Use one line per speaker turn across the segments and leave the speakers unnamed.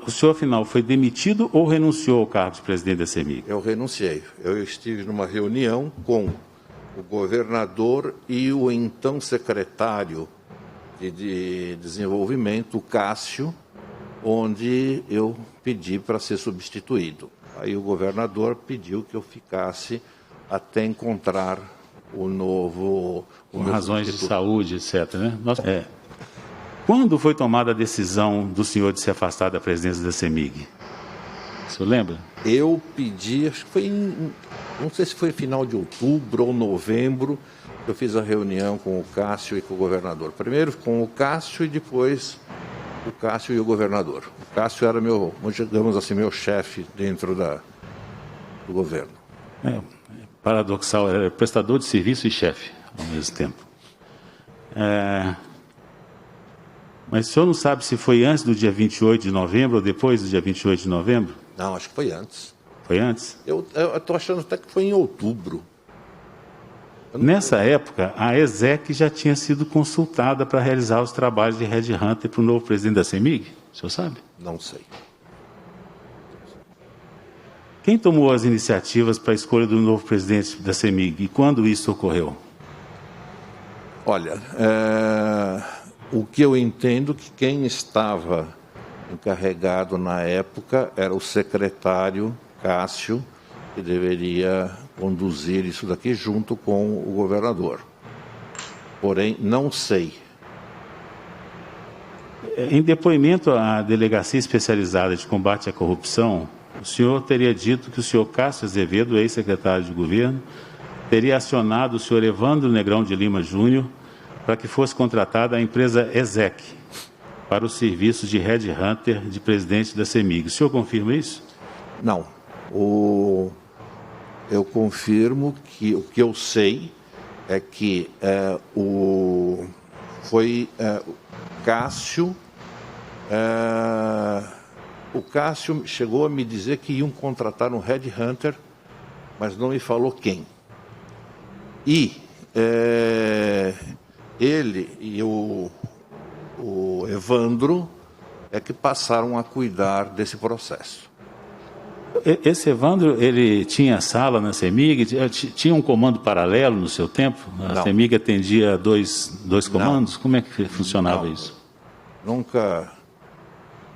O senhor, afinal, foi demitido ou renunciou ao cargo de presidente da CEMIG?
Eu renunciei. Eu estive numa reunião com o governador e o então secretário de Desenvolvimento, o Cássio, onde eu pedi para ser substituído. Aí o governador pediu que eu ficasse até encontrar o novo...
Por razões de saúde, etc., né? Quando foi tomada a decisão do senhor de se afastar da presidência da CEMIG? O senhor lembra?
Eu pedi, acho que foi não sei se foi final de outubro ou novembro, eu fiz a reunião com o Cássio e com o governador. Primeiro com o Cássio e depois o Cássio e o governador. O Cássio era meu, digamos assim, meu chefe dentro do governo.
Paradoxal, era prestador de serviço e chefe ao mesmo tempo. Mas o senhor não sabe se foi antes do dia 28 de novembro ou depois do dia 28 de novembro?
Não, acho que foi antes.
Foi antes?
Eu estou achando até que foi em outubro.
Nessa época, a ESEC já tinha sido consultada para realizar os trabalhos de headhunter para o novo presidente da CEMIG? O senhor sabe?
Não sei.
Quem tomou as iniciativas para a escolha do novo presidente da CEMIG e quando isso ocorreu?
Olha, o que eu entendo que quem estava encarregado na época era o secretário Cássio, que deveria conduzir isso daqui junto com o governador. Porém, não sei.
Em depoimento à Delegacia Especializada de Combate à Corrupção, o senhor teria dito que o senhor Cássio Azevedo, ex-secretário de governo, teria acionado o senhor Evandro Negrão de Lima Júnior para que fosse contratada a empresa ESEC para os serviços de headhunter de presidente da CEMIG. O senhor confirma isso?
Não. Eu confirmo que o que eu sei é que foi o Cássio. O Cássio chegou a me dizer que iam contratar um headhunter, mas não me falou quem. E ele e o Evandro é que passaram a cuidar desse processo.
Esse Evandro, ele tinha sala na CEMIG? Tinha um comando paralelo no seu tempo? A CEMIG atendia dois comandos? Como é que funcionava isso?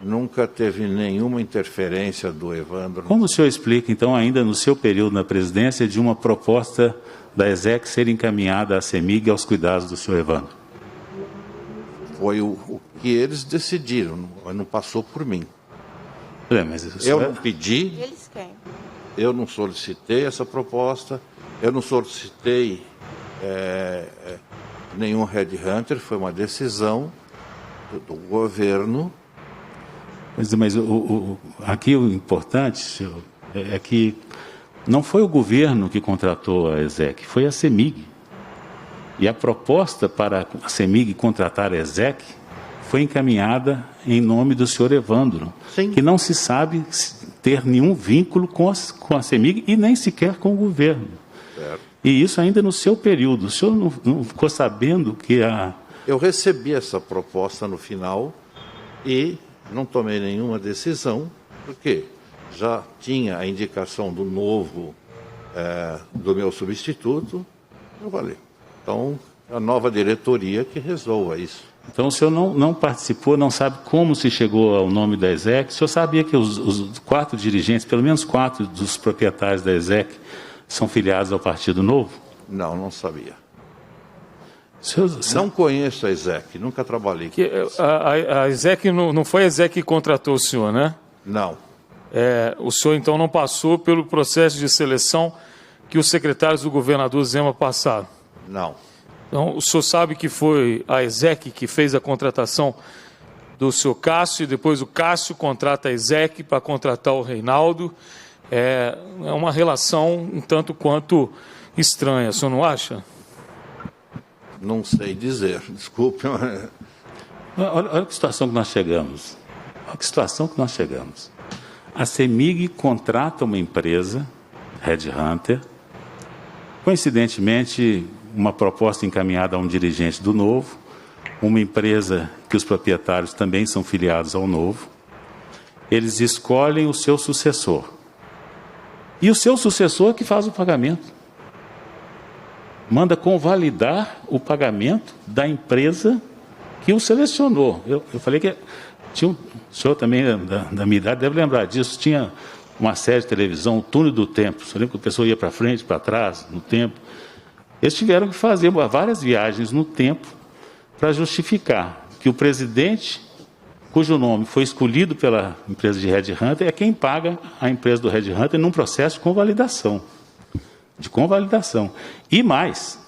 Nunca teve nenhuma interferência do Evandro.
Como o senhor explica, então, ainda no seu período na presidência, de uma proposta da ESEC ser encaminhada à CEMIG aos cuidados do senhor Evandro?
Foi o que eles decidiram, mas não passou por mim.
Mas
eu não pedi,
Eles quem?
Eu não solicitei essa proposta, eu não solicitei nenhum headhunter, foi uma decisão do governo.
Mas aqui o importante, senhor, é que não foi o governo que contratou a ESEC, foi a CEMIG. E a proposta para a CEMIG contratar a ESEC foi encaminhada em nome do senhor Evandro,
Sim.
que não se sabe ter nenhum vínculo com a CEMIG e nem sequer com o governo.
Certo.
E isso ainda no seu período. O senhor não ficou sabendo que
Eu recebi essa proposta no final e não tomei nenhuma decisão, porque já tinha a indicação do novo, do meu substituto. Eu falei, então a nova diretoria que resolva isso.
Então o senhor não participou, não sabe como se chegou ao nome da ESEC. O senhor sabia que os 4 dirigentes, pelo menos 4 dos proprietários da ESEC, são filiados ao Partido Novo?
Não sabia.
Senhor,
não conheço a ESEC, nunca trabalhei com isso.
A ESEC não foi a ESEC que contratou o senhor, né?
Não.
O senhor então não passou pelo processo de seleção que os secretários do governador Zema passaram?
Não.
Então, o senhor sabe que foi a ESEC que fez a contratação do senhor Cássio, e depois o Cássio contrata a ESEC para contratar o Reinaldo. É uma relação um tanto quanto estranha, o senhor não acha?
Não sei dizer, desculpe.
Olha que situação que nós chegamos. Olha que situação que nós chegamos. A CEMIG contrata uma empresa, headhunter, coincidentemente, uma proposta encaminhada a um dirigente do Novo, uma empresa que os proprietários também são filiados ao Novo. Eles escolhem o seu sucessor. E o seu sucessor é que faz o pagamento. Manda convalidar o pagamento da empresa que o selecionou. Eu falei que tinha o senhor também da minha idade deve lembrar disso. Tinha uma série de televisão, o Túnel do Tempo. Você lembra que a pessoa ia para frente, para trás, no tempo? Eles tiveram que fazer várias viagens no tempo para justificar que o presidente, cujo nome foi escolhido pela empresa de headhunter, é quem paga a empresa do headhunter num processo de convalidação. E mais,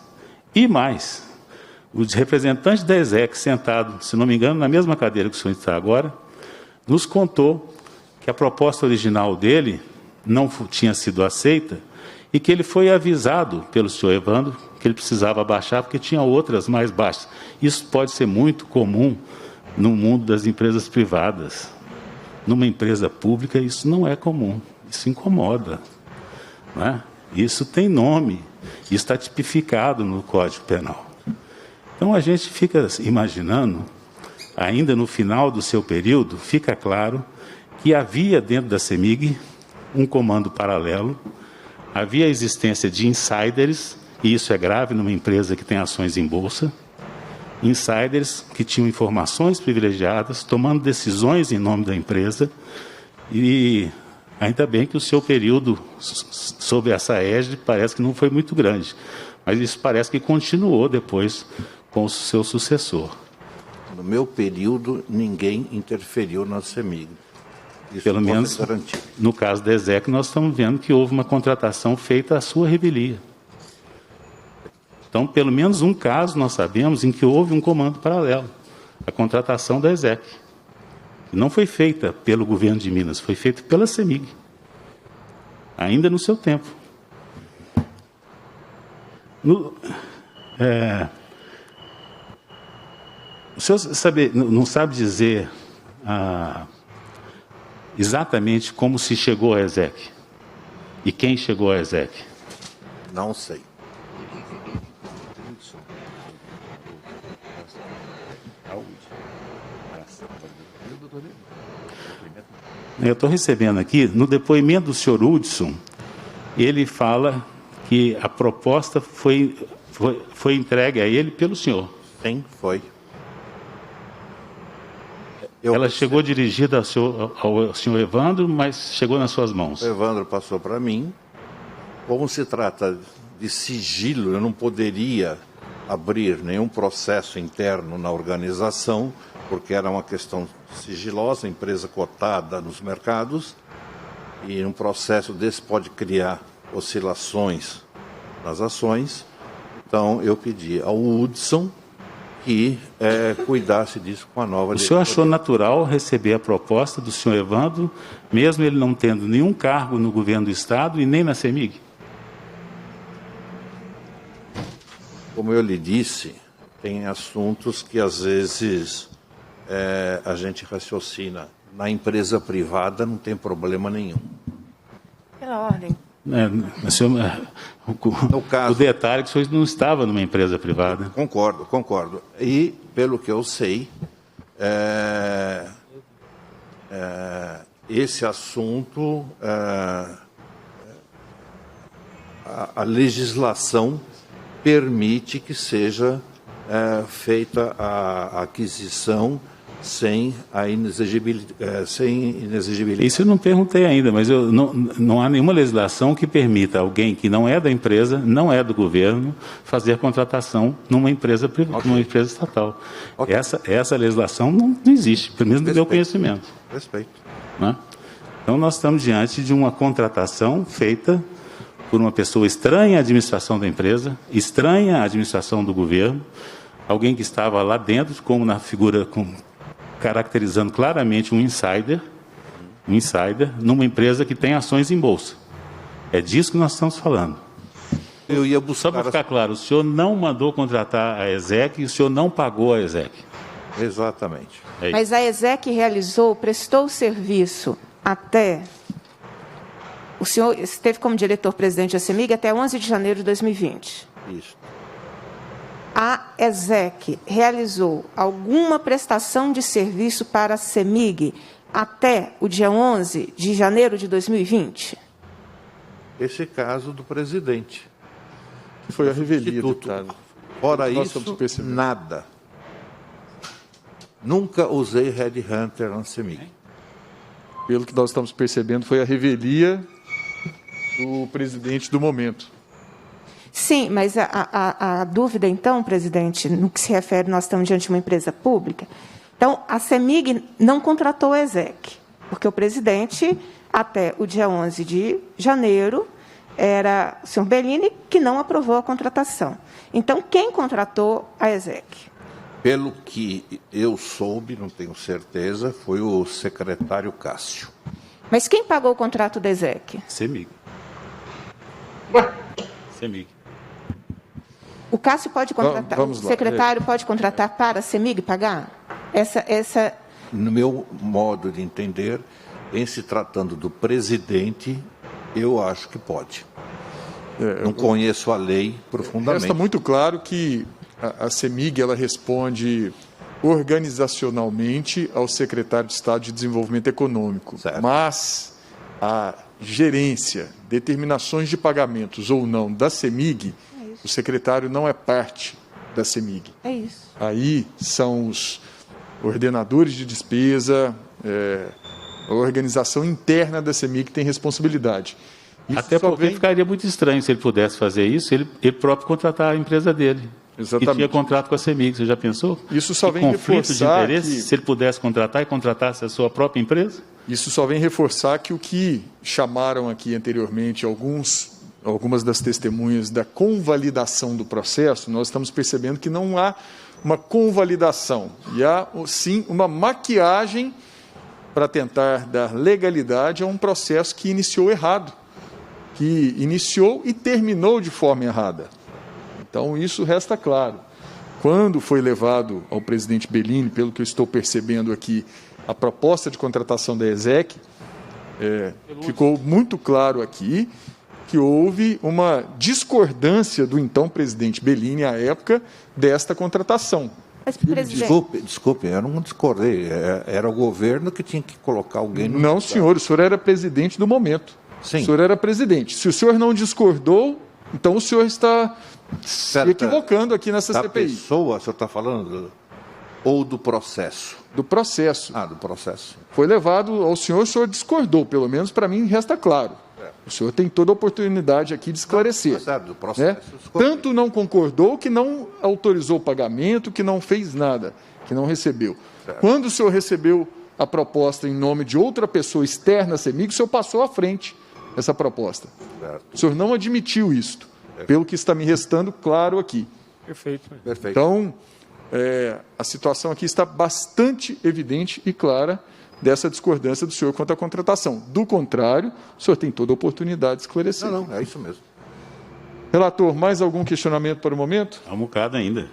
o representante da ESEC, sentado, se não me engano, na mesma cadeira que o senhor está agora, nos contou que a proposta original dele não tinha sido aceita e que ele foi avisado pelo senhor Evandro que ele precisava baixar porque tinha outras mais baixas. Isso pode ser muito comum no mundo das empresas privadas. Numa empresa pública, isso não é comum. Isso incomoda. Não é? Isso tem nome. Isso está tipificado no Código Penal. Então, a gente fica imaginando, ainda no final do seu período, fica claro que havia dentro da CEMIG um comando paralelo, havia a existência de insiders, e isso é grave numa empresa que tem ações em bolsa, insiders que tinham informações privilegiadas, tomando decisões em nome da empresa, e ainda bem que o seu período sob essa égide parece que não foi muito grande, mas isso parece que continuou depois com o seu sucessor.
No meu período, ninguém interferiu na CEMIG. Isso
pelo menos no caso da ESEC, nós estamos vendo que houve uma contratação feita à sua revelia. Então, pelo menos um caso nós sabemos em que houve um comando paralelo, a contratação da ESEC. Não foi feita pelo governo de Minas, foi feita pela CEMIG, ainda no seu tempo. O senhor não sabe dizer exatamente como se chegou à ESEC e quem chegou à ESEC?
Não sei.
Eu estou recebendo aqui, no depoimento do senhor Hudson, ele fala que a proposta foi entregue a ele pelo senhor.
Sim, foi.
Ela chegou dirigida ao senhor Evandro, mas chegou nas suas mãos.
O Evandro passou para mim. Como se trata de sigilo, eu não poderia abrir nenhum processo interno na organização, porque era uma questão sigilosa, empresa cotada nos mercados, e um processo desse pode criar oscilações nas ações. Então, eu pedi ao Hudson que cuidasse disso com a nova diretoria.
O senhor achou natural receber a proposta do senhor Evandro, mesmo ele não tendo nenhum cargo no governo do Estado e nem na CEMIG?
Como eu lhe disse, tem assuntos que às vezes a gente raciocina. Na empresa privada não tem problema nenhum.
Pela ordem. O detalhe é que o senhor não estava numa empresa privada.
Concordo. E, pelo que eu sei, esse assunto, a legislação permite que seja feita a aquisição sem inexigibilidade.
Isso eu não perguntei ainda, mas não há nenhuma legislação que permita alguém que não é da empresa, não é do governo, fazer contratação numa empresa privada, numa empresa estatal. Okay. Essa legislação não existe, pelo menos no meu conhecimento.
Respeito.
Né? Então nós estamos diante de uma contratação feita por uma pessoa estranha à administração da empresa, estranha à administração do governo, alguém que estava lá dentro, como na figura, caracterizando claramente um insider, numa empresa que tem ações em bolsa. É disso que nós estamos falando.
Eu ia buscar...
Só para ficar claro, o senhor não mandou contratar a ESEC e o senhor não pagou a ESEC.
Exatamente.
Mas a ESEC prestou o serviço até... O senhor esteve como diretor-presidente da CEMIG até 11 de janeiro de 2020.
Isso.
A ESEC realizou alguma prestação de serviço para a CEMIG até o dia 11 de janeiro de 2020?
Esse caso do presidente.
Foi a revelia,
Instituto.
deputado.
Fora
Nós
isso,
estamos percebendo.
nada. Nunca usei Headhunter na CEMIG.
Pelo que nós estamos percebendo, foi a revelia do presidente do momento.
Sim, mas a dúvida, então, presidente, no que se refere, nós estamos diante de uma empresa pública. Então, a CEMIG não contratou o ESEC, porque o presidente, até o dia 11 de janeiro, era o senhor Bellini, que não aprovou a contratação. Então, quem contratou a ESEC?
Pelo que eu soube, não tenho certeza, foi o secretário Cássio.
Mas quem pagou o contrato da ESEC?
CEMIG. CEMIG.
O Cássio pode contratar,
Vamos
o
lá.
secretário pode contratar para a CEMIG pagar?
No meu modo de entender, em se tratando do presidente, eu acho que pode. Não conheço a lei profundamente.
Resta muito claro que a CEMIG ela responde organizacionalmente ao secretário de Estado de Desenvolvimento Econômico,
Certo.
mas a gerência, determinações de pagamentos ou não da CEMIG, o secretário não é parte da CEMIG.
É isso.
Aí são os ordenadores de despesa, a organização interna da CEMIG que tem responsabilidade. Isso
Até
só
porque
vem-
ficaria muito estranho se ele pudesse fazer isso, ele próprio contratar a empresa dele.
Exatamente.
Que tinha contrato com a CEMIG, você já pensou?
Isso só
Que
vem
conflito de
reforçar
interesse,
que-
se ele pudesse contratar e contratasse a sua própria empresa?
Isso só vem reforçar que o que chamaram aqui anteriormente algumas das testemunhas da convalidação do processo, nós estamos percebendo que não há uma convalidação, e há, sim, uma maquiagem para tentar dar legalidade a um processo que iniciou errado, que iniciou e terminou de forma errada. Então, isso resta claro. Quando foi levado ao presidente Bellini, pelo que eu estou percebendo aqui, a proposta de contratação da ESEC, ficou muito claro aqui que houve uma discordância do então presidente Bellini, à época, desta contratação.
Mas, presidente,
Desculpe, eu não discordei. Era o governo que tinha que colocar alguém no...
Não, senhor, o senhor era presidente do momento.
Sim.
O senhor era presidente. Se o senhor não discordou, então o senhor está se equivocando aqui nessa
Da
CPI.
pessoa, o senhor está falando? Ou do processo?
Do processo.
Ah, do processo.
Foi levado ao senhor, o senhor discordou, pelo menos para mim resta claro. O senhor tem toda a oportunidade aqui de esclarecer.
Certo, do
Né?
processo. discordei.
Tanto não concordou que não autorizou o pagamento, que não fez nada, que não recebeu.
Certo.
Quando o senhor recebeu a proposta em nome de outra pessoa externa à CEMIG, o senhor passou à frente essa proposta.
Certo.
O senhor não admitiu isto, pelo que está me restando claro aqui.
Perfeito.
Perfeito.
Então, a situação aqui está bastante evidente e clara dessa discordância do senhor quanto à contratação. Do contrário, o senhor tem toda a oportunidade de esclarecer.
Não, é isso mesmo.
Relator, mais algum questionamento para o momento?
Há um bocado ainda.